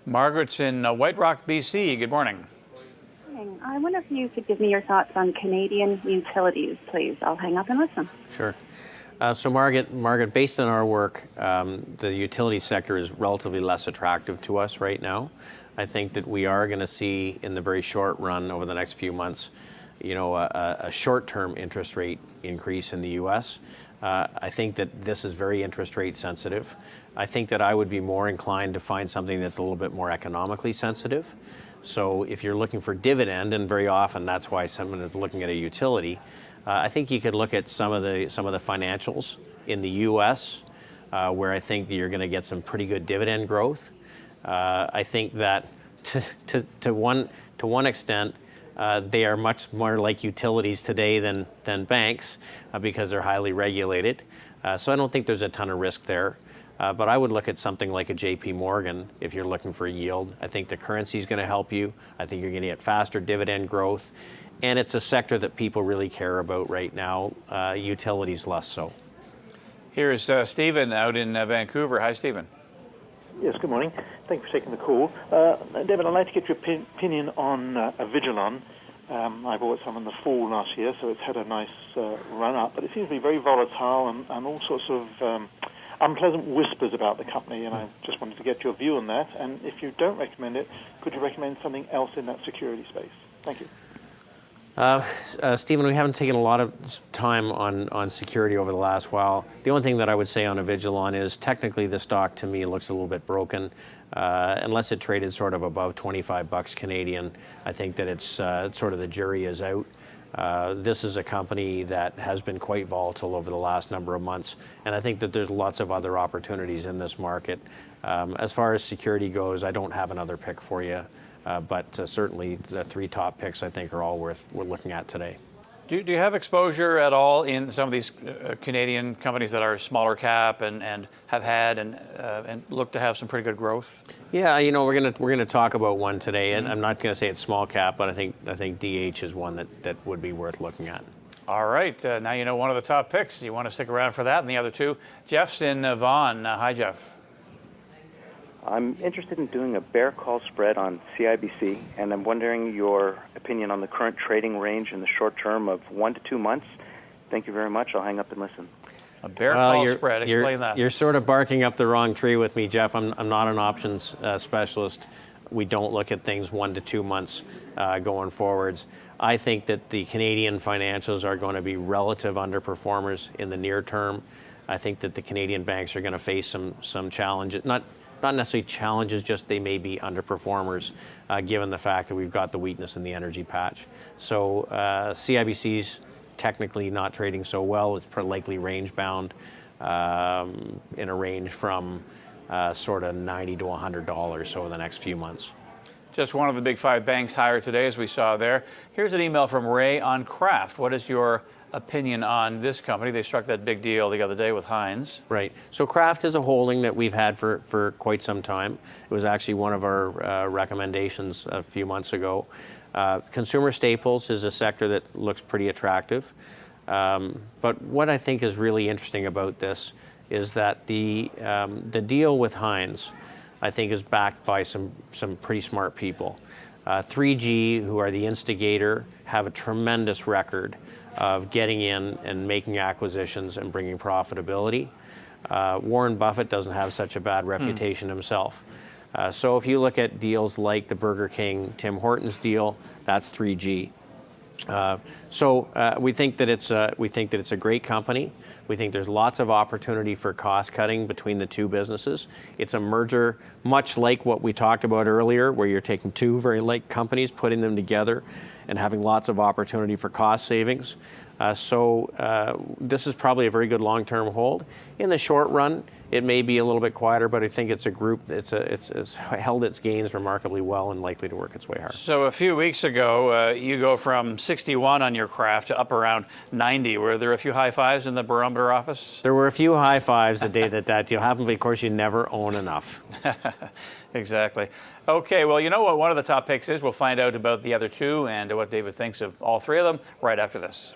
Margaret's in White Rock, BC. Good morning. I wonder if you could give me your thoughts on Canadian utilities, please. I'll hang up and listen. Sure. So Margaret, based on our work, the utility sector is relatively less attractive to us right now. I think that we are going to see in the very short run over the next few months, a short-term interest rate increase in the U.S. I think that this is very interest rate sensitive. I think that I would be more inclined to find something that's a little bit more economically sensitive. So if you're looking for dividend, and very often that's why someone is looking at a utility, I think you could look at some of the financials in the U.S. Where I think that you're going to get some pretty good dividend growth. I think that to one extent, they are much more like utilities today than banks because they're highly regulated. So I don't think there's a ton of risk there. But I would look at something like a JP Morgan if you're looking for yield. I think the currency is going to help you. I think you're going to get faster dividend growth. And it's a sector that people really care about right now, utilities less so. Here's Stephen out in Vancouver. Hi, Stephen. Yes, good morning. Thank you for taking the call. David, I'd like to get your opinion on Avigilon. I bought some in the fall last year, so it's had a nice run up, but it seems to be very volatile and all sorts of unpleasant whispers about the company, and I just wanted to get your view on that. And if you don't recommend it, could you recommend something else in that security space? Thank you. Stephen, we haven't taken a lot of time on security over the last while. The only thing that I would say on Avigilon is technically the stock to me looks a little bit broken. Unless it traded sort of above 25 bucks Canadian, I think that it's sort of the jury is out. This is a company that has been quite volatile over the last number of months, and I think that there's lots of other opportunities in this market. As far as security goes, I don't have another pick for you. But certainly the three top picks, I think, are all we're looking at today. Do you have exposure at all in some of these Canadian companies that are smaller cap and have had and look to have some pretty good growth? Yeah, we're gonna talk about one today, and I'm not going to say it's small cap, but I think DH is one that would be worth looking at. All right, now you know one of the top picks. You want to stick around for that, and the other two. Jeff's in Vaughan. Hi, Jeff. I'm interested in doing a bear call spread on CIBC, and I'm wondering your opinion on the current trading range in the short term of 1 to 2 months. Thank you very much. I'll hang up and listen. A bear call spread. Explain that. You're sort of barking up the wrong tree with me, Jeff. I'm not an options specialist. We don't look at things 1 to 2 months going forwards. I think that the Canadian financials are going to be relative underperformers in the near term. I think that the Canadian banks are going to face some challenges. Not necessarily challenges, just they may be underperformers given the fact that we've got the weakness in the energy patch. So CIBC's technically not trading so well. It's likely range bound in a range from sort of $90 to $100 over the next few months. Just one of the big five banks higher today, as we saw there. Here's an email from Ray on Kraft. What is your opinion on this company? They struck that big deal the other day with Heinz. Right. So Kraft is a holding that we've had for quite some time. It was actually one of our recommendations a few months ago. Consumer staples is a sector that looks pretty attractive. But what I think is really interesting about this is that the deal with Heinz, I think, is backed by some pretty smart people. 3G, who are the instigator, have a tremendous record of getting in and making acquisitions and bringing profitability. Warren Buffett doesn't have such a bad reputation himself. So if you look at deals like the Burger King, Tim Hortons deal, that's 3G. So we think that it's a great company. We think there's lots of opportunity for cost cutting between the two businesses. It's a merger, much like what we talked about earlier, where you're taking two very like companies, putting them together, and having lots of opportunity for cost savings. So this is probably a very good long-term hold. In the short run, it may be a little bit quieter, but I think it's a group it's held its gains remarkably well and likely to work its way hard. So a few weeks ago, you go from 61 on your Kraft to up around 90. Were there a few high fives in the Barometer office? There were a few high fives the day that deal happened, but of course you never own enough. Exactly. Okay, well, you know what one of the top picks is? We'll find out about the other two and what David thinks of all three of them right after this.